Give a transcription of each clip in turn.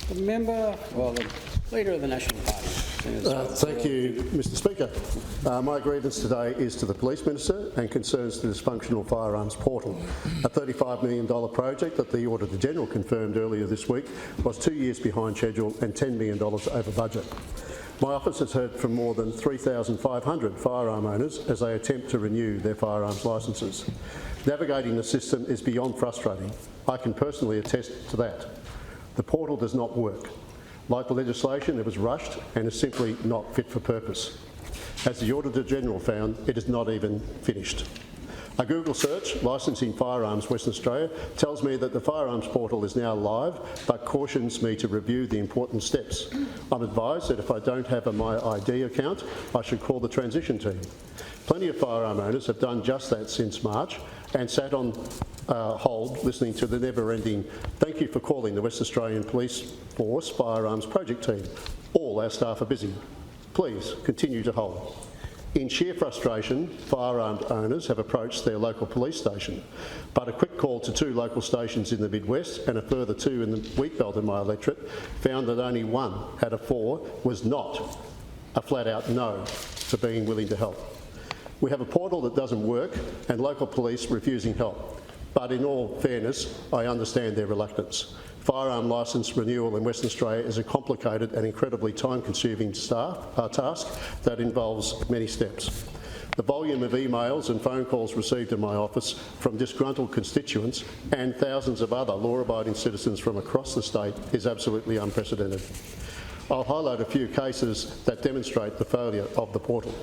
The member, well, the Leader of the National Party. Thank you, Mr Speaker. My grievance today is to the Police Minister and concerns the dysfunctional Firearms portal. A $35 million project that the Auditor-General confirmed earlier this week was 2 years behind schedule and $10 million over budget. My office has heard from more than 3,500 firearm owners as they attempt to renew their firearms licences. Navigating the system is beyond frustrating. I can personally attest to that. The portal does not work. Like the legislation, it was rushed and is simply not fit for purpose. As the Auditor-General found, it is not even finished. A Google search, licensing firearms Western Australia, tells me that the firearms portal is now live, but cautions me to review the important steps. I'm advised that if I don't have a My ID account, I should call the transition team. Plenty of firearm owners have done just that since March and sat on hold listening to the never-ending "thank you for calling the West Australian Police Force Firearms Project Team. All our staff are busy. Please continue to hold." In sheer frustration, firearm owners have approached their local police station, but a quick call to 2 local stations in the Midwest and a further 2 in the Wheatbelt in my electorate found that only 1 out of 4 was not a flat-out no to being willing to help. We have a portal that doesn't work and local police refusing help. But in all fairness, I understand their reluctance. Firearm licence renewal in Western Australia is a complicated and incredibly time-consuming task that involves many steps. The volume of emails and phone calls received in my office from disgruntled constituents and thousands of other law-abiding citizens from across the state is absolutely unprecedented. I'll highlight a few cases that demonstrate the failure of the portal.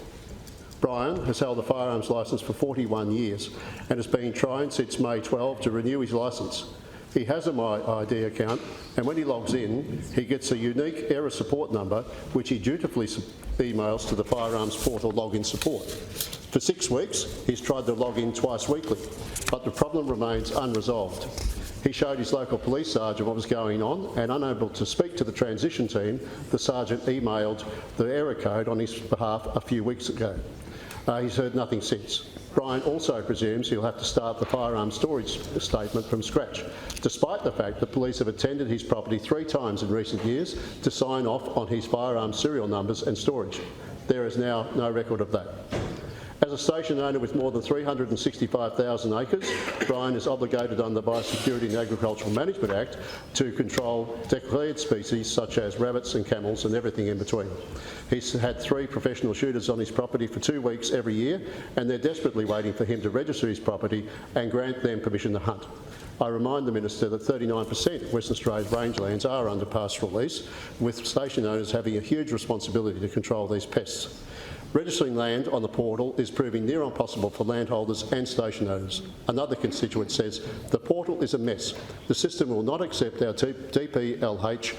Brian has held a firearms licence for 41 years and has been trying since May 12 to renew his licence. He has a My ID account, and when he logs in, he gets a unique error support number which he dutifully emails to the firearms portal login support. For 6 weeks, he's tried to log in twice weekly, but the problem remains unresolved. He showed his local police sergeant what was going on, and unable to speak to the transition team, the sergeant emailed the error code on his behalf a few weeks ago. He's heard nothing since. Brian also presumes he'll have to start the firearms storage statement from scratch, despite the fact that police have attended his property 3 times in recent years to sign off on his firearms serial numbers and storage. There is now no record of that. As a station owner with more than 365,000 acres, Brian is obligated under the Biosecurity and Agricultural Management Act to control declared species such as rabbits and camels and everything in between. He's had 3 professional shooters on his property for 2 weeks every year, and they're desperately waiting for him to register his property and grant them permission to hunt. I remind the Minister that 39% of Western Australia's rangelands are under pastoral lease, with station owners having a huge responsibility to control these pests. Registering land on the portal is proving near impossible for landholders and station owners. Another constituent says, "The portal is a mess. The system will not accept our DPLH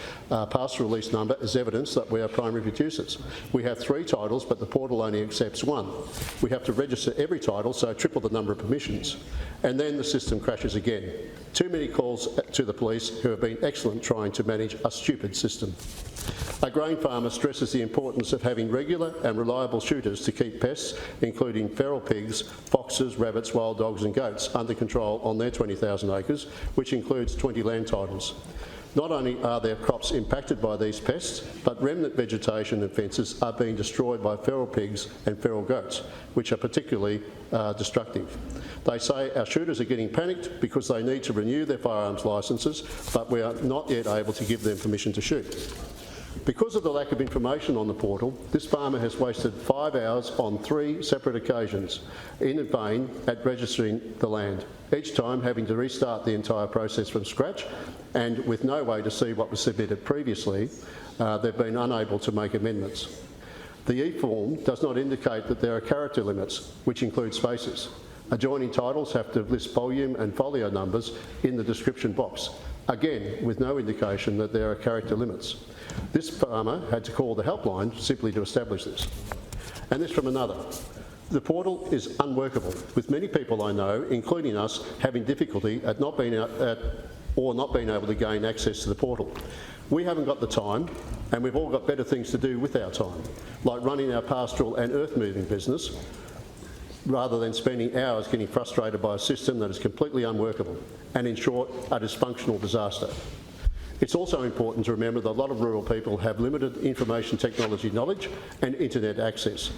pastoral lease number as evidence that we are primary producers. We have 3 titles, but the portal only accepts 1. We have to register every title, so triple the number of permissions. And then the system crashes again. Too many calls to the police, who have been excellent trying to manage a stupid system." A grain farmer stresses the importance of having regular and reliable shooters to keep pests, including feral pigs, foxes, rabbits, wild dogs and goats, under control on their 20,000 acres, which includes 20 land titles. Not only are their crops impacted by these pests, but remnant vegetation and fences are being destroyed by feral pigs and feral goats, which are particularly destructive. They say our shooters are getting panicked because they need to renew their firearms licences, but we are not yet able to give them permission to shoot. Because of the lack of information on the portal, this farmer has wasted 5 hours on 3 separate occasions in vain at registering the land, each time having to restart the entire process from scratch, and with no way to see what was submitted previously, they've been unable to make amendments. The e-form does not indicate that there are character limits, which include spaces. Adjoining titles have to list volume and folio numbers in the description box, again with no indication that there are character limits. This farmer had to call the helpline simply to establish this. And this from another. The portal is unworkable, with many people I know, including us, having difficulty at not being able to gain access to the portal. We haven't got the time, and we've all got better things to do with our time, like running our pastoral and earth-moving business, rather than spending hours getting frustrated by a system that is completely unworkable and, in short, a dysfunctional disaster. It's also important to remember that a lot of rural people have limited information technology knowledge and internet access.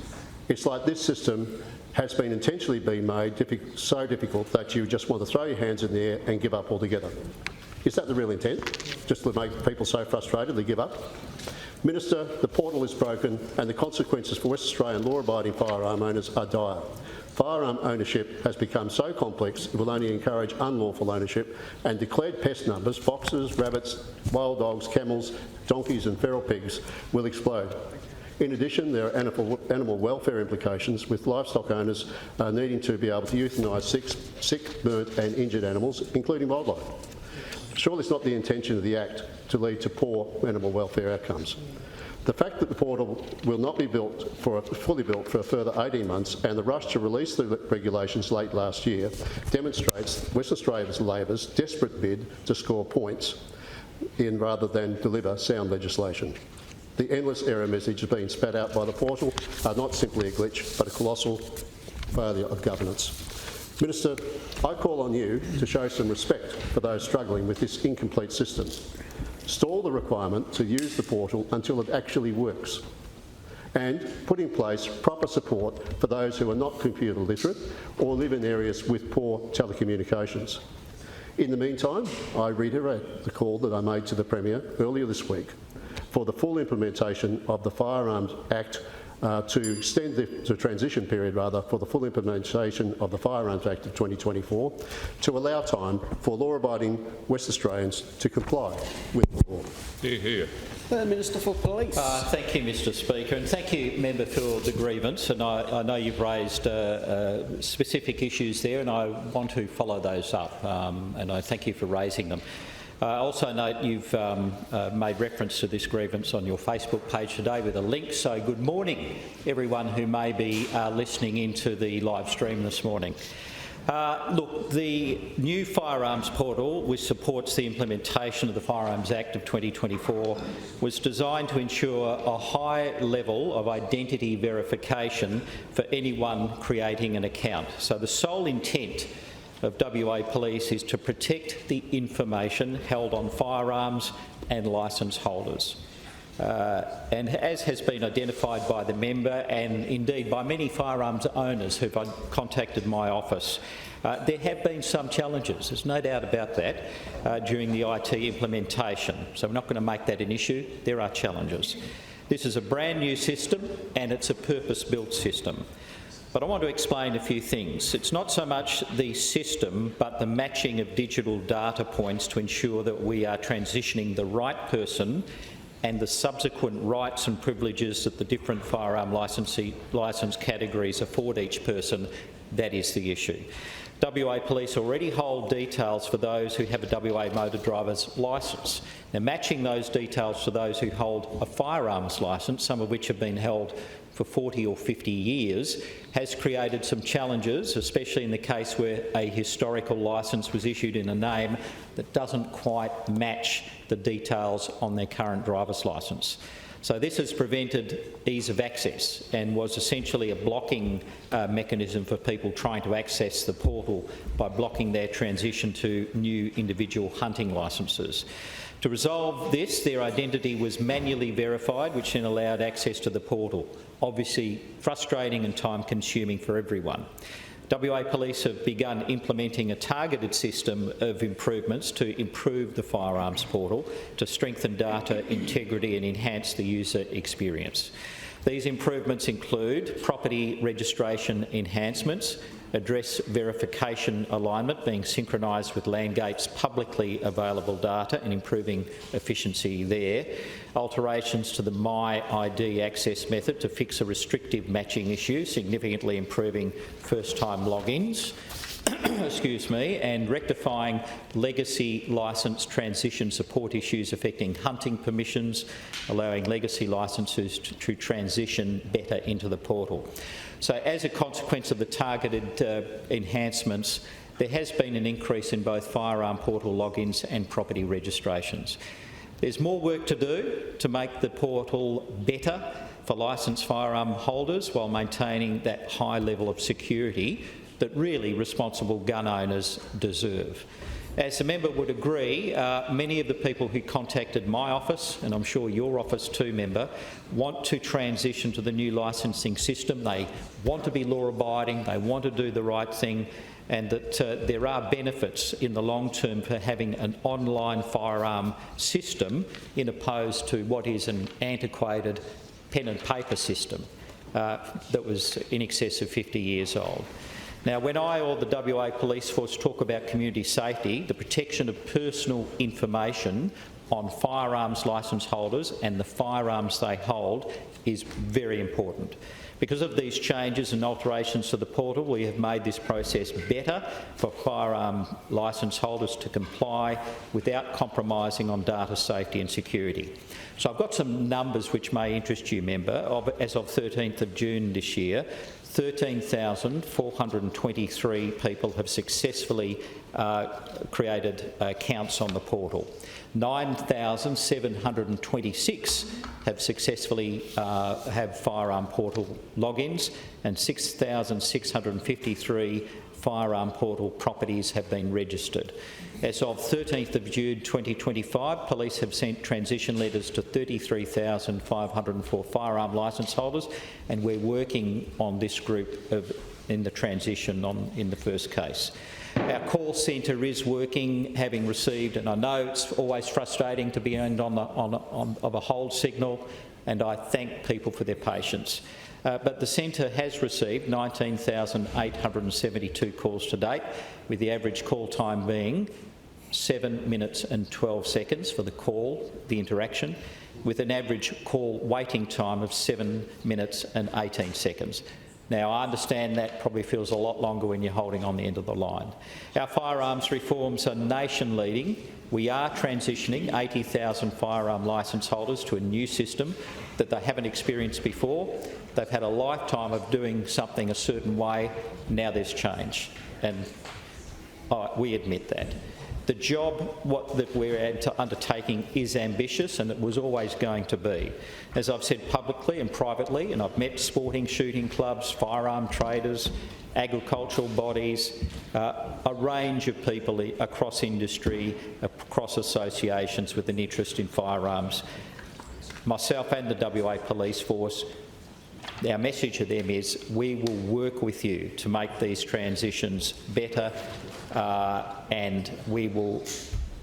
It's like this system has been intentionally made so difficult that you just want to throw your hands in the air and give up altogether. Is that the real intent? Just to make people so frustrated they give up? Minister, the portal is broken and the consequences for West Australian law-abiding firearm owners are dire. Firearm ownership has become so complex it will only encourage unlawful ownership, and declared pest numbers, foxes, rabbits, wild dogs, camels, donkeys and feral pigs will explode. In addition, there are animal welfare implications, with livestock owners needing to be able to euthanise sick, burnt and injured animals, including wildlife. Surely it's not the intention of the Act to lead to poor animal welfare outcomes. The fact that the portal will not be fully built for a further 18 months and the rush to release the regulations late last year demonstrates Western Australia's Labor's desperate bid to score points rather than deliver sound legislation. The endless error messages being spat out by the portal are not simply a glitch, but a colossal failure of governance. Minister, I call on you to show some respect for those struggling with this incomplete system. Stall the requirement to use the portal until it actually works, and put in place proper support for those who are not computer literate or live in areas with poor telecommunications. In the meantime, I reiterate the call that I made to the Premier earlier this week for the full implementation of the Firearms Act, to extend the transition period for the full implementation of the Firearms Act of 2024, to allow time for law-abiding West Australians to comply with the law. Hear, hear. The Minister for Police. Thank you, Mr Speaker, and thank you, Member, for the grievance. And I know you've raised specific issues there, and I want to follow those up, and I thank you for raising them. I also note you've made reference to this grievance on your Facebook page today with a link, so good morning everyone who may be listening into the live stream this morning. Look, the new Firearms portal, which supports the implementation of the Firearms Act of 2024, was designed to ensure a high level of identity verification for anyone creating an account. So the sole intent of WA Police is to protect the information held on firearms and licence holders. And as has been identified by the member and indeed by many firearms owners who've contacted my office, there have been some challenges, there's no doubt about that, during the IT implementation. So we're not going to make that an issue. There are challenges. This is a brand new system and it's a purpose-built system. But I want to explain a few things. It's not so much the system, but the matching of digital data points to ensure that we are transitioning the right person and the subsequent rights and privileges that the different firearm licence categories afford each person. That is the issue. WA Police already hold details for those who have a WA motor driver's licence. Now, matching those details to those who hold a firearms licence, some of which have been held for 40 or 50 years, has created some challenges, especially in the case where a historical licence was issued in a name that doesn't quite match the details on their current driver's licence. So this has prevented ease of access and was essentially a blocking mechanism for people trying to access the portal by blocking their transition to new individual hunting licences. To resolve this, their identity was manually verified, which then allowed access to the portal. Obviously frustrating and time-consuming for everyone. WA Police have begun implementing a targeted system of improvements to improve the firearms portal, to strengthen data integrity and enhance the user experience. These improvements include property registration enhancements, address verification alignment being synchronised with Landgate's publicly available data and improving efficiency there, alterations to the My ID access method to fix a restrictive matching issue, significantly improving first-time logins, excuse me, and rectifying legacy licence transition support issues affecting hunting permissions, allowing legacy licences to transition better into the portal. So as a consequence of the targeted enhancements, there has been an increase in both firearm portal logins and property registrations. There's more work to do to make the portal better for licensed firearm holders while maintaining that high level of security that really responsible gun owners deserve. As the member would agree, many of the people who contacted my office, and I'm sure your office too, member, want to transition to the new licensing system. They want to be law-abiding, they want to do the right thing, and that there are benefits in the long term for having an online firearm system in opposed to what is an antiquated pen and paper system that was in excess of 50 years old. Now, when I or the WA Police Force talk about community safety, the protection of personal information on firearms licence holders and the firearms they hold is very important. Because of these changes and alterations to the portal, we have made this process better for firearm licence holders to comply without compromising on data safety and security. So I've got some numbers which may interest you, member. As of 13th of June this year, 13,423 people have successfully created accounts on the portal. 9,726 have successfully have firearm portal logins, and 6,653 firearm portal properties have been registered. As of 13th of June 2025, police have sent transition letters to 33,504 firearm licence holders, and we're working on this group in the transition in the first case. Our call centre is working, having received, and I know it's always frustrating to be on a hold signal, and I thank people for their patience. But the centre has received 19,872 calls to date, with the average call time being 7 minutes and 12 seconds for the call, the interaction, with an average call waiting time of 7 minutes and 18 seconds. Now, I understand that probably feels a lot longer when you're holding on the end of the line. Our firearms reforms are nation-leading. We are transitioning 80,000 firearm licence holders to a new system that they haven't experienced before. They've had a lifetime of doing something a certain way. Now there's change, and we admit that. The job that we're undertaking is ambitious, and it was always going to be. As I've said publicly and privately, and I've met sporting, shooting clubs, firearm traders, agricultural bodies, a range of people across industry, across associations with an interest in firearms. Myself and the WA Police Force, our message to them is we will work with you to make these transitions better, and we will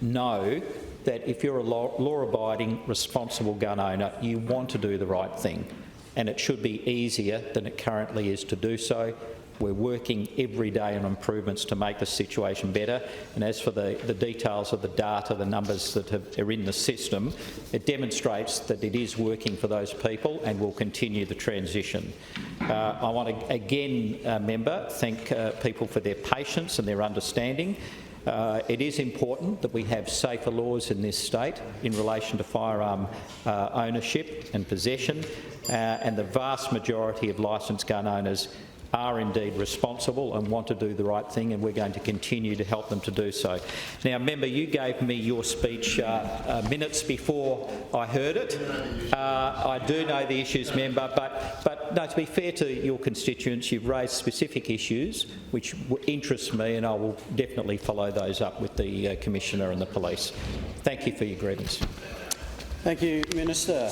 know that if you're a law-abiding, responsible gun owner, you want to do the right thing, and it should be easier than it currently is to do so. We're working every day on improvements to make the situation better, and as for the details of the data, the numbers that are in the system, it demonstrates that it is working for those people and will continue the transition. I want to again, member, thank people for their patience and their understanding. It is important that we have safer laws in this state in relation to firearm ownership and possession, and the vast majority of licensed gun owners are indeed responsible and want to do the right thing, and we're going to continue to help them to do so. Now, member, you gave me your speech minutes before I heard it. I do know the issues, member, but no, to be fair to your constituents, you've raised specific issues which interest me, and I will definitely follow those up with the Commissioner and the police. Thank you for your grievance. Thank you, Minister.